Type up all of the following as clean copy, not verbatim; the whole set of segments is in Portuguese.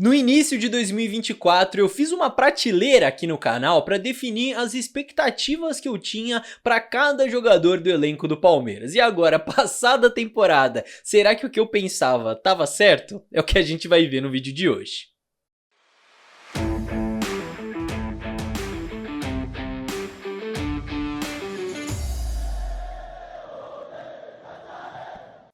No início de 2024 eu fiz uma prateleira aqui no canal para definir as expectativas que eu tinha para cada jogador do elenco do Palmeiras. E agora, passada a temporada, será que o que eu pensava estava certo? É o que a gente vai ver no vídeo de hoje.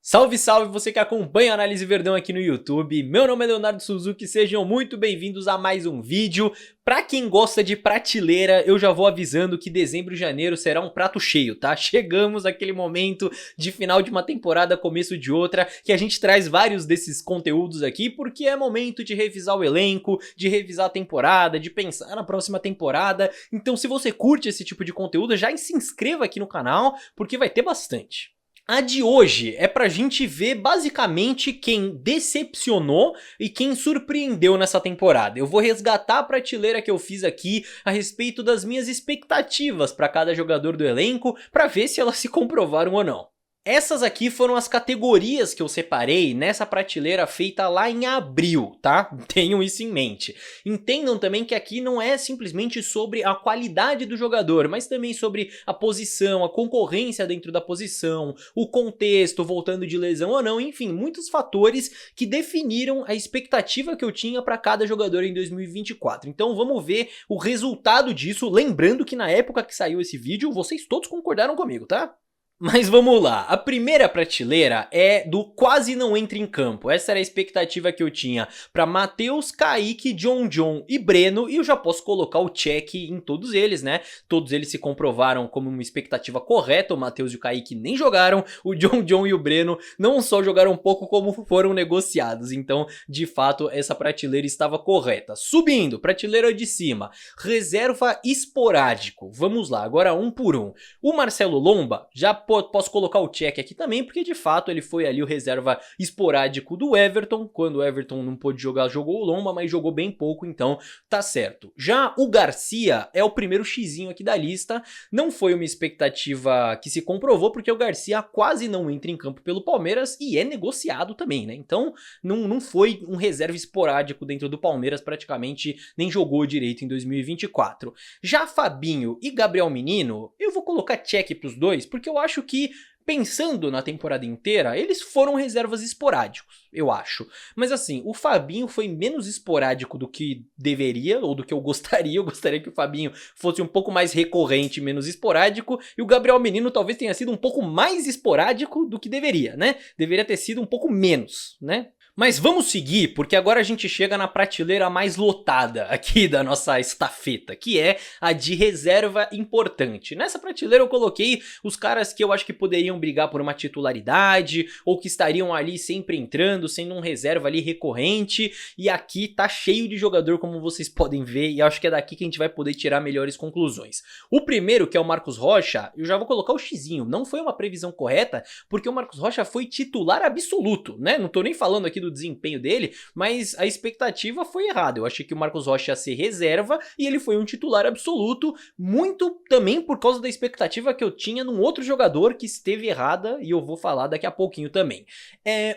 Salve, salve você que acompanha a Análise Verdão aqui no YouTube, meu nome é Leonardo Suzuki, sejam muito bem-vindos a mais um vídeo. Pra quem gosta de prateleira, eu já vou avisando que dezembro e janeiro será um prato cheio, tá? Chegamos àquele momento de final de uma temporada, começo de outra, que a gente traz vários desses conteúdos aqui, porque é momento de revisar o elenco, de revisar a temporada, de pensar na próxima temporada. Então se você curte esse tipo de conteúdo, já se inscreva aqui no canal, porque vai ter bastante. A de hoje é pra gente ver basicamente quem decepcionou e quem surpreendeu nessa temporada. Eu vou resgatar a prateleira que eu fiz aqui a respeito das minhas expectativas pra cada jogador do elenco, pra ver se elas se comprovaram ou não. Essas aqui foram as categorias que eu separei nessa prateleira feita lá em abril, tá? Tenham isso em mente. Entendam também que aqui não é simplesmente sobre a qualidade do jogador, mas também sobre a posição, a concorrência dentro da posição, o contexto, voltando de lesão ou não, enfim, muitos fatores que definiram a expectativa que eu tinha para cada jogador em 2024. Então vamos ver o resultado disso, lembrando que na época que saiu esse vídeo, vocês todos concordaram comigo, tá? Mas vamos lá, a primeira prateleira é do quase não entra em campo. Essa era a expectativa que eu tinha para Matheus, Kaique, John e Breno, e eu já posso colocar o check em todos eles, né? Todos eles se comprovaram como uma expectativa correta, o Matheus e o Kaique nem jogaram, o John e o Breno não só jogaram um pouco como foram negociados, então de fato essa prateleira estava correta. Subindo, prateleira de cima, reserva esporádico, vamos lá, agora um por um. O Marcelo Lomba, já posso colocar o check aqui também, porque de fato ele foi ali o reserva esporádico do Everton. Quando o Everton não pôde jogar, jogou o Lomba, mas jogou bem pouco, então tá certo. Já o Garcia é o primeiro xizinho aqui da lista. Não foi uma expectativa que se comprovou, porque o Garcia quase não entra em campo pelo Palmeiras e é negociado também, né? Então não foi um reserva esporádico dentro do Palmeiras, praticamente nem jogou direito em 2024. Já Fabinho e Gabriel Menino, eu vou colocar check pros dois, porque eu acho que, pensando na temporada inteira, eles foram reservas esporádicos, eu acho. Mas assim, o Fabinho foi menos esporádico do que deveria, ou do que eu gostaria. Eu gostaria que o Fabinho fosse um pouco mais recorrente, menos esporádico. E o Gabriel Menino talvez tenha sido um pouco mais esporádico do que deveria, né? Deveria ter sido um pouco menos, né? Mas vamos seguir, porque agora a gente chega na prateleira mais lotada aqui da nossa estafeta, que é a de reserva importante. Nessa prateleira eu coloquei os caras que eu acho que poderiam brigar por uma titularidade, ou que estariam ali sempre entrando, sendo um reserva ali recorrente, e aqui tá cheio de jogador, como vocês podem ver, e acho que é daqui que a gente vai poder tirar melhores conclusões. O primeiro, que é o Marcos Rocha, eu já vou colocar o xizinho, não foi uma previsão correta, porque o Marcos Rocha foi titular absoluto, né? Não tô nem falando aqui do desempenho dele, mas a expectativa foi errada. Eu achei que o Marcos Rocha ia ser reserva e ele foi um titular absoluto, muito também por causa da expectativa que eu tinha num outro jogador que esteve errada, e eu vou falar daqui a pouquinho também.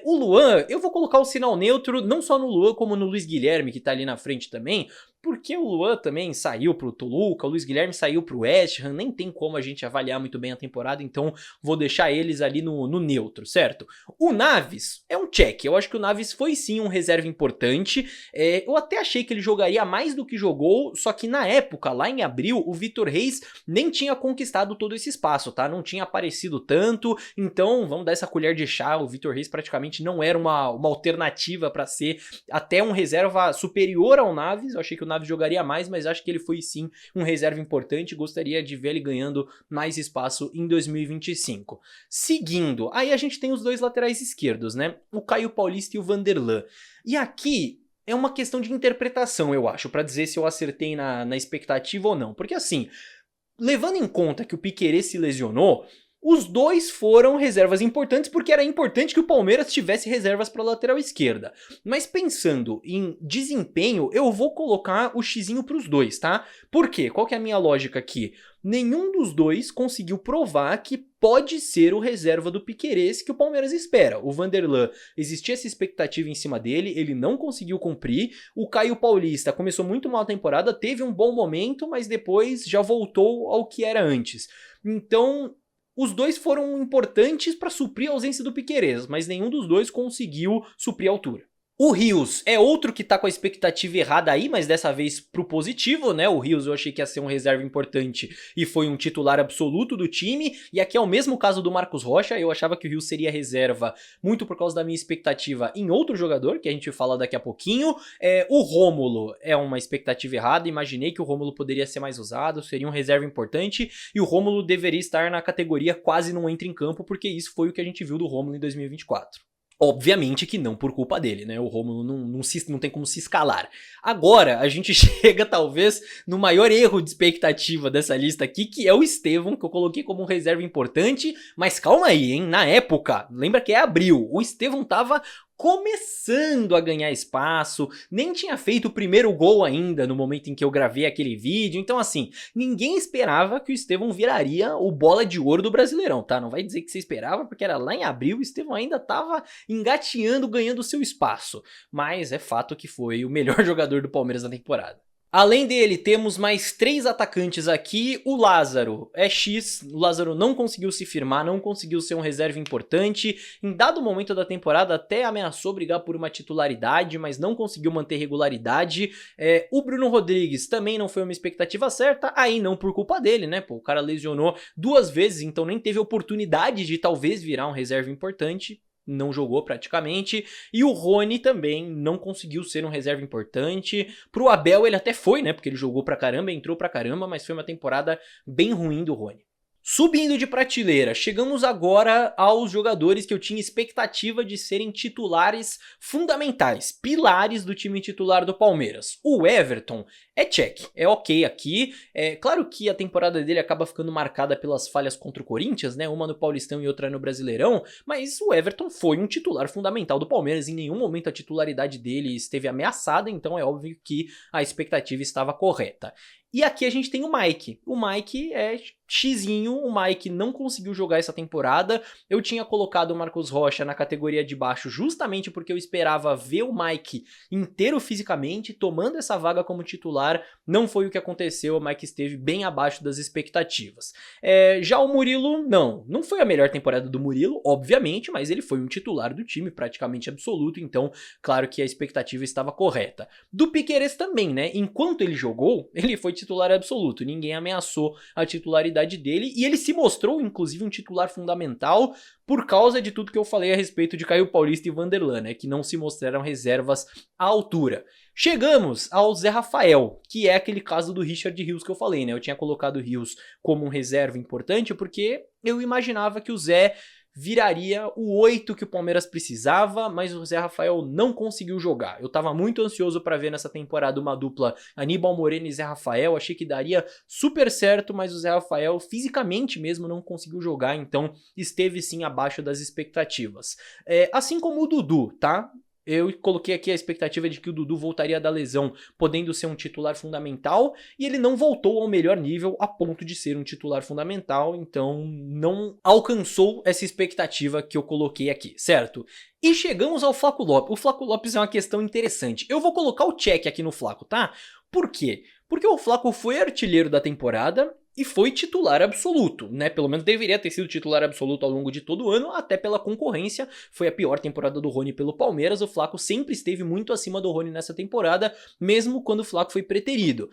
O Luan, eu vou colocar o sinal neutro não só no Luan como no Luiz Guilherme, que tá ali na frente também, porque o Luan também saiu pro Toluca, o Luiz Guilherme saiu pro West Ham, nem tem como a gente avaliar muito bem a temporada, então vou deixar eles ali no neutro, certo? O Naves é um check, eu acho que o Naves foi sim um reserva importante, eu até achei que ele jogaria mais do que jogou, só que na época, lá em abril, o Vitor Reis nem tinha conquistado todo esse espaço, tá? Não tinha aparecido tanto, então vamos dar essa colher de chá, o Vitor Reis praticamente não era uma alternativa para ser até um reserva superior ao Naves. Eu achei que o Naves jogaria mais, mas acho que ele foi sim um reserva importante, gostaria de ver ele ganhando mais espaço em 2025. Seguindo, aí a gente tem os dois laterais esquerdos, né? O Caio Paulista e o Vanderlan. E aqui é uma questão de interpretação, eu acho, para dizer se eu acertei na expectativa ou não. Porque assim, levando em conta que o Piquerez se lesionou, os dois foram reservas importantes porque era importante que o Palmeiras tivesse reservas para a lateral esquerda. Mas pensando em desempenho, eu vou colocar o xizinho para os dois, tá? Por quê? Qual que é a minha lógica aqui? Nenhum dos dois conseguiu provar que pode ser o reserva do Piquerez que o Palmeiras espera. O Vanderlan, existia essa expectativa em cima dele, ele não conseguiu cumprir. O Caio Paulista começou muito mal a temporada, teve um bom momento, mas depois já voltou ao que era antes. Então, os dois foram importantes para suprir a ausência do Piquerez, mas nenhum dos dois conseguiu suprir a altura. O Rios é outro que tá com a expectativa errada aí, mas dessa vez pro positivo, né? O Rios eu achei que ia ser um reserva importante e foi um titular absoluto do time. E aqui é o mesmo caso do Marcos Rocha, eu achava que o Rios seria reserva muito por causa da minha expectativa em outro jogador, que a gente fala daqui a pouquinho. O Rômulo é uma expectativa errada, imaginei que o Rômulo poderia ser mais usado, seria um reserva importante. E o Rômulo deveria estar na categoria quase não entra em campo, porque isso foi o que a gente viu do Rômulo em 2024. Obviamente que não por culpa dele, né? O Rômulo não tem como se escalar. Agora, a gente chega talvez no maior erro de expectativa dessa lista aqui, que é o Estevão, que eu coloquei como um reserva importante. Mas calma aí, hein? Na época, lembra que é abril, o Estevão tava começando a ganhar espaço, nem tinha feito o primeiro gol ainda no momento em que eu gravei aquele vídeo, então assim, ninguém esperava que o Estevão viraria o bola de ouro do Brasileirão, tá? Não vai dizer que você esperava, porque era lá em abril, o Estevão ainda tava engateando, ganhando seu espaço, mas é fato que foi o melhor jogador do Palmeiras na temporada. Além dele, temos mais 3 atacantes aqui. O Lázaro é X, o Lázaro não conseguiu se firmar, não conseguiu ser um reserva importante. Em dado momento da temporada até ameaçou brigar por uma titularidade, mas não conseguiu manter regularidade. O Bruno Rodrigues também não foi uma expectativa certa, aí não por culpa dele, né? Pô, o cara lesionou 2 vezes, então nem teve oportunidade de talvez virar um reserva importante. Não jogou praticamente, e o Rony também não conseguiu ser um reserva importante. Pro Abel ele até foi, né, porque ele jogou pra caramba, entrou pra caramba, mas foi uma temporada bem ruim do Rony. Subindo de prateleira, chegamos agora aos jogadores que eu tinha expectativa de serem titulares fundamentais, pilares do time titular do Palmeiras. O Everton é check, é ok aqui. Claro que a temporada dele acaba ficando marcada pelas falhas contra o Corinthians, né? Uma no Paulistão e outra no Brasileirão, mas o Everton foi um titular fundamental do Palmeiras. Em nenhum momento a titularidade dele esteve ameaçada, então é óbvio que a expectativa estava correta. E aqui a gente tem o Mike. O Mike é xizinho, o Mike não conseguiu jogar essa temporada. Eu tinha colocado o Marcos Rocha na categoria de baixo justamente porque eu esperava ver o Mike inteiro fisicamente, tomando essa vaga como titular. Não foi o que aconteceu, o Mike esteve bem abaixo das expectativas. Já o Murilo, não foi a melhor temporada do Murilo, obviamente, mas ele foi um titular do time praticamente absoluto, então claro que a expectativa estava correta. Do Piquerez também, né? Enquanto ele jogou, ele foi titular absoluto, ninguém ameaçou a titularidade dele e ele se mostrou inclusive um titular fundamental por causa de tudo que eu falei a respeito de Caio Paulista e Vanderlan, né, que não se mostraram reservas à altura. Chegamos ao Zé Rafael, que é aquele caso do Richard Rios que eu falei, né? Eu tinha colocado o Rios como um reserva importante porque eu imaginava que o Zé viraria o 8 que o Palmeiras precisava, mas o Zé Rafael não conseguiu jogar. Eu tava muito ansioso para ver nessa temporada uma dupla Aníbal Moreno e Zé Rafael, achei que daria super certo, mas o Zé Rafael fisicamente mesmo não conseguiu jogar, então esteve sim abaixo das expectativas. Assim como o Dudu, tá? Eu coloquei aqui a expectativa de que o Dudu voltaria da lesão, podendo ser um titular fundamental, e ele não voltou ao melhor nível a ponto de ser um titular fundamental, então não alcançou essa expectativa que eu coloquei aqui, certo? E chegamos ao Flaco Lopes. O Flaco Lopes é uma questão interessante. Eu vou colocar o check aqui no Flaco, tá? Por quê? Porque o Flaco foi artilheiro da temporada e foi titular absoluto, né? Pelo menos deveria ter sido titular absoluto ao longo de todo o ano, até pela concorrência. Foi a pior temporada do Rony pelo Palmeiras. O Flaco sempre esteve muito acima do Rony nessa temporada, mesmo quando o Flaco foi preterido.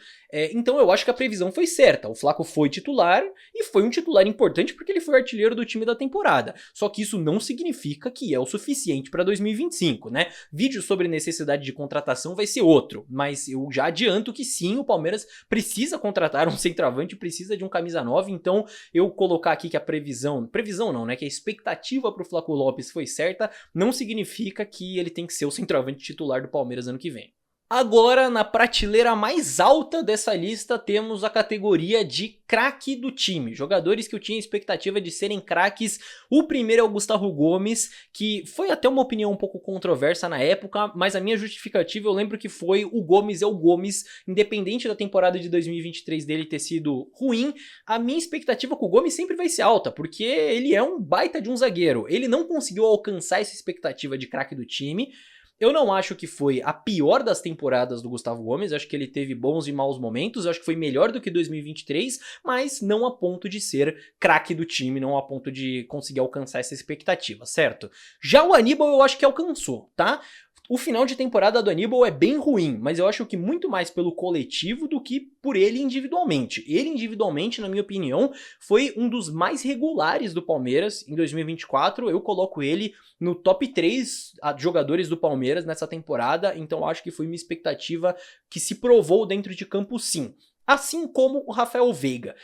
Então eu acho que a previsão foi certa. O Flaco foi titular e foi um titular importante porque ele foi artilheiro do time da temporada. Só que isso não significa que é o suficiente para 2025, né? Vídeo sobre necessidade de contratação vai ser outro, mas eu já adianto que sim, o Palmeiras precisa contratar um centroavante, precisa de um camisa 9, então eu colocar aqui que a previsão não, né, que a expectativa pro Flaco Lopes foi certa, não significa que ele tem que ser o centroavante titular do Palmeiras ano que vem. Agora, na prateleira mais alta dessa lista, temos a categoria de craque do time. Jogadores que eu tinha expectativa de serem craques. O primeiro é o Gustavo Gomes, que foi até uma opinião um pouco controversa na época, mas a minha justificativa eu lembro que foi: o Gomes é o Gomes, independente da temporada de 2023 dele ter sido ruim, a minha expectativa com o Gomes sempre vai ser alta, porque ele é um baita de um zagueiro. Ele não conseguiu alcançar essa expectativa de craque do time. Eu não acho que foi a pior das temporadas do Gustavo Gomes, acho que ele teve bons e maus momentos, acho que foi melhor do que 2023, mas não a ponto de ser craque do time, não a ponto de conseguir alcançar essa expectativa, certo? Já o Aníbal eu acho que alcançou, tá? O final de temporada do Aníbal é bem ruim, mas eu acho que muito mais pelo coletivo do que por ele individualmente. Ele individualmente, na minha opinião, foi um dos mais regulares do Palmeiras em 2024. Eu coloco ele no top 3 jogadores do Palmeiras nessa temporada, então eu acho que foi uma expectativa que se provou dentro de campo, sim. Assim como o Rafael Veiga.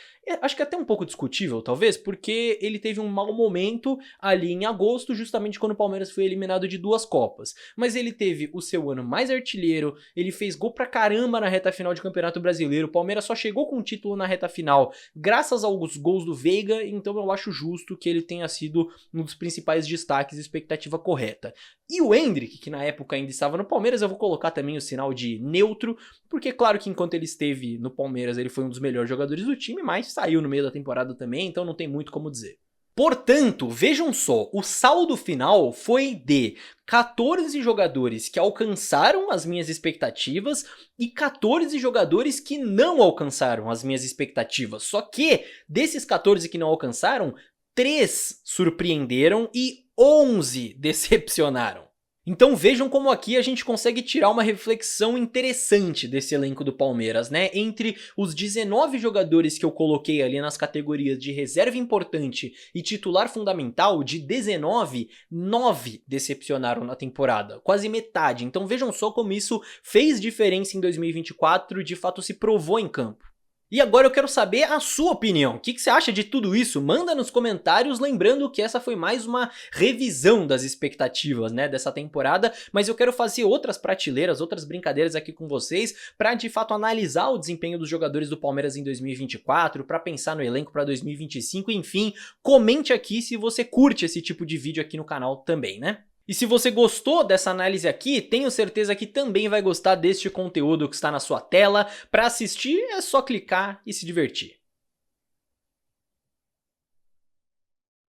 Acho que é até um pouco discutível, talvez, porque ele teve um mau momento ali em agosto, justamente quando o Palmeiras foi eliminado de 2 Copas. Mas ele teve o seu ano mais artilheiro, ele fez gol pra caramba na reta final de Campeonato Brasileiro, o Palmeiras só chegou com o título na reta final graças aos gols do Veiga, então eu acho justo que ele tenha sido um dos principais destaques e expectativa correta. E o Endrick, que na época ainda estava no Palmeiras, eu vou colocar também o sinal de neutro, porque claro que enquanto ele esteve no Palmeiras ele foi um dos melhores jogadores do time, mas saiu no meio da temporada também, então não tem muito como dizer. Portanto, vejam só, o saldo final foi de 14 jogadores que alcançaram as minhas expectativas e 14 jogadores que não alcançaram as minhas expectativas. Só que, desses 14 que não alcançaram, 3 surpreenderam e 11 decepcionaram. Então vejam como aqui a gente consegue tirar uma reflexão interessante desse elenco do Palmeiras, né? Entre os 19 jogadores que eu coloquei ali nas categorias de reserva importante e titular fundamental, de 19, 9 decepcionaram na temporada, quase metade. Então vejam só como isso fez diferença em 2024, de fato se provou em campo. E agora eu quero saber a sua opinião. O que você acha de tudo isso? Manda nos comentários, lembrando que essa foi mais uma revisão das expectativas, né, dessa temporada, mas eu quero fazer outras prateleiras, outras brincadeiras aqui com vocês, pra de fato analisar o desempenho dos jogadores do Palmeiras em 2024, pra pensar no elenco pra 2025, enfim, comente aqui se você curte esse tipo de vídeo aqui no canal também, né? E se você gostou dessa análise aqui, tenho certeza que também vai gostar deste conteúdo que está na sua tela. Para assistir é só clicar e se divertir.